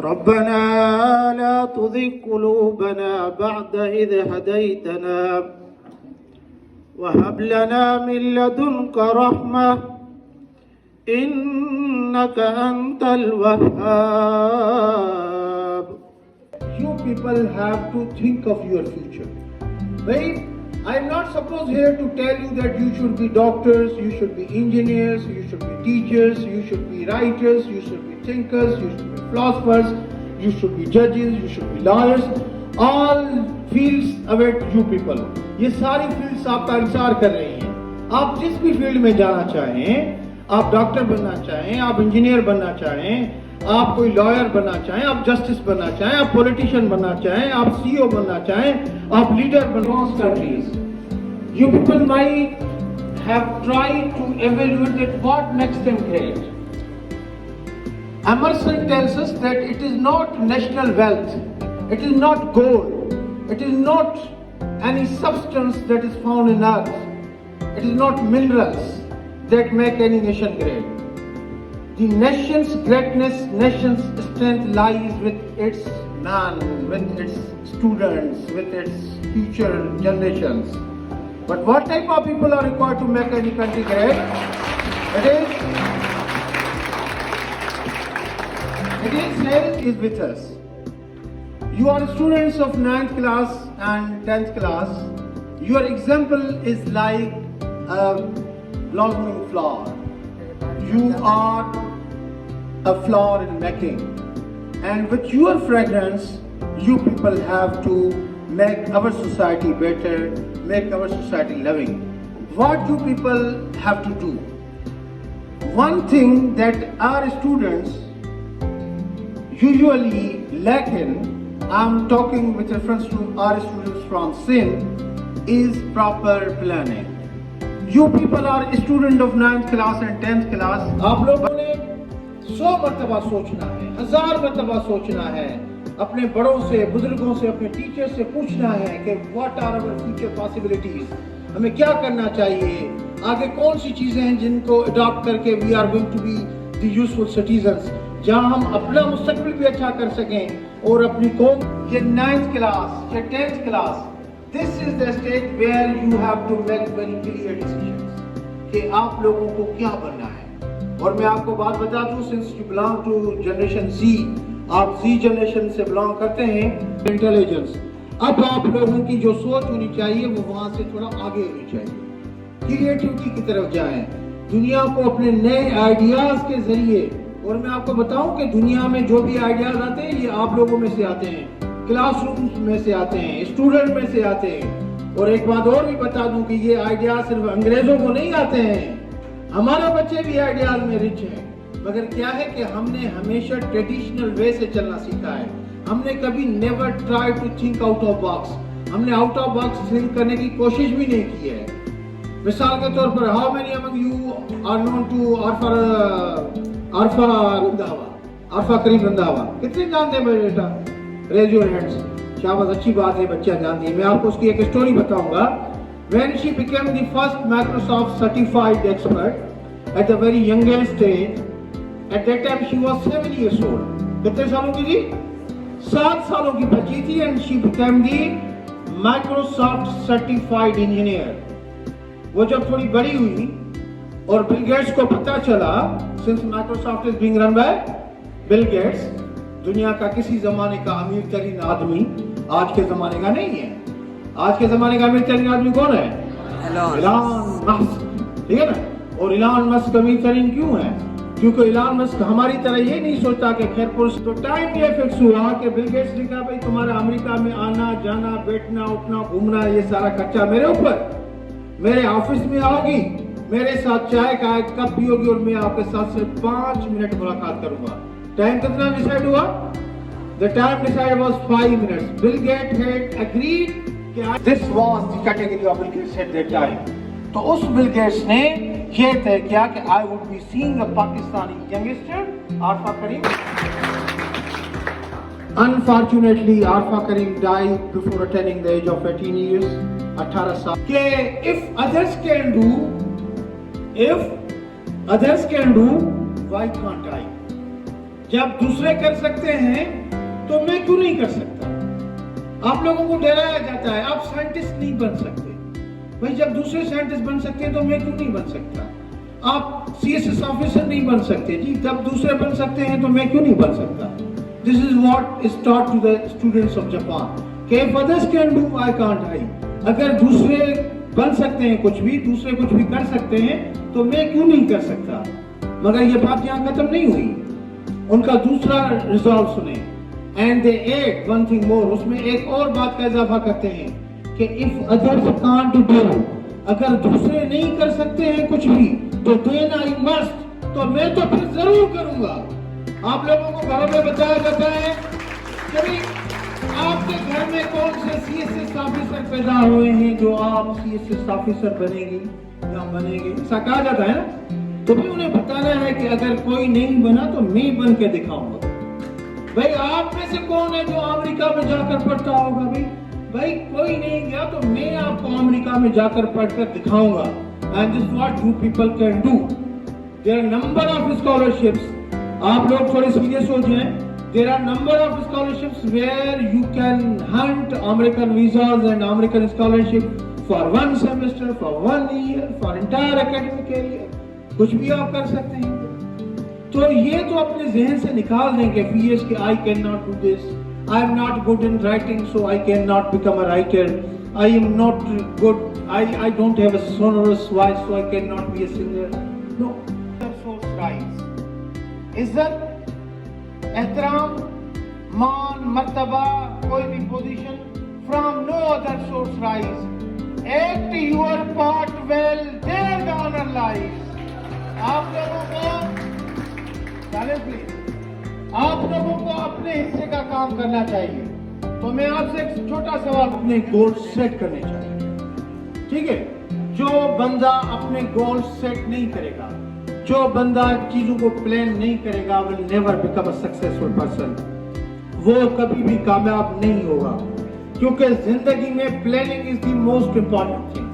ربنا لا تزغ قلوبنا بعد إذ هديتنا وهب لنا من لدنك رحمة إنك أنت الوهاب. You people have to think of your future. Right? I am not supposed here to tell you that you should be doctors, you should be engineers, you should be teachers, you should be writers, you should be thinkers, you should be philosophers, you should be judges, you should be lawyers. All fields await you people. ये सारी fields आपका इंतजार कर रही हैं. आप जिस भी फील्ड में जाना चाहें, आप डॉक्टर बनना चाहें, आप इंजीनियर बनना चाहें, आप कोई लॉयर बनना चाहें, आप जस्टिस बनना चाहें, आप पॉलिटिशियन बनना चाहें, आप सीईओ बनना चाहें, आप लीडर बनना countries. You people might have tried to evaluate that what makes them great. Emerson tells us that it is not national wealth, it is not gold, it is not any substance that is found in earth, it is not minerals that make any nation great. The nation's greatness, nation's strength lies with its man, with its students, with its future generations. But what type of people are required to make any country great? It is health is with us. You are students of 9th class and 10th class. Your example is like a blossoming flower. You are a flower in making, and with your fragrance, you people have to make our society better, make our society loving. What you people have to do? One thing that our students usually lack in, I'm talking with reference to our students from SIN, is proper planning. You people are student of 9th class and 10th class. आप लोगों ने 100 मरतबा सोचना है, 1000 मरतबा सोचना है, अपने बड़ों से, बुजुर्गों से, अपने टीचर से पूछना है कि what are our future possibilities, हमें क्या करना चाहिए, आगे कौन सी चीजें हैं जिनको अडॉप्ट करके we are going to be the useful citizens, जहां हम अपना मुस्तकबिल भी अच्छा कर सकें और अपनी कौम. ये 9th क्लास या 10th class, this is the stage where you have to make very clear decisions कि आप लोगों को क्या बनना है. और मैं आपको बात बता दूं, since you belong to generation Z, आप Z जनरेशन से बिलोंग करते हैं. इंटेलिजेंस, अब आप लोगों की जो सोच होनी चाहिए वो वहां से थोड़ा आगे होनी चाहिए. क्रिएटिविटी की तरफ जाएं, दुनिया को अपने नए आइडियाज के जरिए. और मैं आपको बताऊं कि दुनिया में जो भी आइडियाज आते हैं ये आप लोगों में से आते हैं, क्लासरूम्स में से आते हैं, स्टूडेंट में से आते हैं. और एक बात और भी बता दूं कि ये आइडियाज सिर्फ अंग्रेजों को नहीं आते हैं, हमारे बच्चे भी आइडियाज में रिच हैं. मगर क्या है कि हमने हमेशा ट्रेडिशनल वे से चलना सीखा है. हमने कभी never try to think out of box, हमने आउट ऑफ बॉक्स थिंक करने की कोशिश भी नहीं की है. मिसाल के तौर पर, how many among you are known to Arfa Karim Randhawa? कितने जानते हैं मेरे बेटा? Raise your hands. शाबाश, अच्छी बात है, बच्चियां जानती हैं. मैं आपको उसकी एक स्टोरी बताऊंगा. When she became the first Microsoft certified expert at the very youngest age, at that time she was 7 years old. कितने सालों की थी? 7 सालों की बच्ची थी. And she became the Microsoft certified engineer. वो जब थोड़ी बड़ी हुई और बिल गेट्स को पता चला, since Microsoft is being run by Bill Gates, दुनिया का किसी जमाने का अमीर तरीन आदमी आज के जमाने का नहीं है. आज के जमाने का अमीर तरीन आदमी कौन है? Elon Musk. ठीक है ना? और इलॉन मस्क अमीर तरीन क्यों है? क्योंकि इलॉन मस्क हमारी तरह ये नहीं सोचता कि खैरपुर. तो टाइम ये फिक्स हुआ कि बिल गेट्स ने कहा, भाई तुम्हारा अमेरिका में आना जाना, बैठना उठना, घूमना, ये सारा खर्चा मेरे ऊपर. मेरे ऑफिस में आओगी, मेरे साथ चाय का एक कप पियोगी और मैं आपके साथ सिर्फ 5 मिनट मुलाकात करूंगा. टाइम कितना डिसाइड हुआ? The time decided was 5 minutes. Bill Gates had agreed that this was the category of Bill Gates at that time. तो उस Bill Gates ने ये तय किया कि I would be seeing a Pakistani youngster, Arfa Karim. Unfortunately, Arfa Karim died before attaining the age of 18 years. 18 साल. कि if others can do, why can't I? जब दूसरे कर सकते हैं तो मैं क्यों नहीं कर सकता? आप लोगों को डराया जाता है, आप साइंटिस्ट नहीं बन सकते। भाई जब दूसरे साइंटिस्ट बन सकते हैं तो मैं क्यों नहीं बन सकता? आप सीएसएस ऑफिसर नहीं बन सकते जी, जब दूसरे बन सकते हैं तो मैं क्यों नहीं बन सकता? This is what is taught to the students of Japan कि if others can do I can't I. अगर दूसरे बन सकते हैं कुछ भी, दूसरे कुछ भी कर सकते हैं तो मैं क्यों नहीं कर सकता? मगर ये बात यहाँ खत्म नहीं हुई। उनका दूसरा रिजॉल्व सुने, and they add one thing more, उसमें एक और बात का इजाफा करते हैं कि इफ अदर्स कांट डू, अगर दूसरे नहीं कर सकते हैं कुछ भी तो देन आई मस्ट, तो मैं तो फिर जरूर करूंगा। आप लोगों को घरों में बताया जाता है कि आपके घर में कौन से सीएसएस ऑफिसर पैदा हुए हैं जो आप सीएसएस ऑफिसर बनेंगे या बनेंगे, ऐसा कहा जाता है ना। तो भी उन्हें बताना है कि अगर कोई नहीं बना तो मैं बन के दिखाऊंगा। भाई आप में से कौन है जो अमेरिका में जाकर पढ़ता होगा? भाई कोई नहीं गया तो मैं आपको अमेरिका में जाकर पढ़कर दिखाऊंगा। And this what you people can do. There are number of scholarships, आप लोग थोड़े सीरियस हो जाएं। There are number of scholarships where you can hunt American visas and American scholarship for 1 semester, for 1 year, for entire academic year. कुछ भी आप कर सकते हैं। तो ये तो अपने जहन से निकाल दें कि PS के I cannot do this, I am not good in writing so I cannot become a writer, I am not good, I don't have a sonorous voice so I cannot be a singer. No. Source rise. इज्जत, एहतराम, मान, मर्तबा, कोई भी position from no other source rise. Act your part well, there the honour lies. आप लोगों को please, आप लोगों को अपने हिस्से का काम करना चाहिए। तो मैं आपसे एक छोटा सवाल, अपने गोल सेट करने चाहिए, ठीक है? जो बंदा अपने गोल सेट नहीं करेगा, जो बंदा चीजों को प्लान नहीं करेगा, will never become a successful person. वो कभी भी कामयाब नहीं होगा, क्योंकि जिंदगी में planning is the most important thing.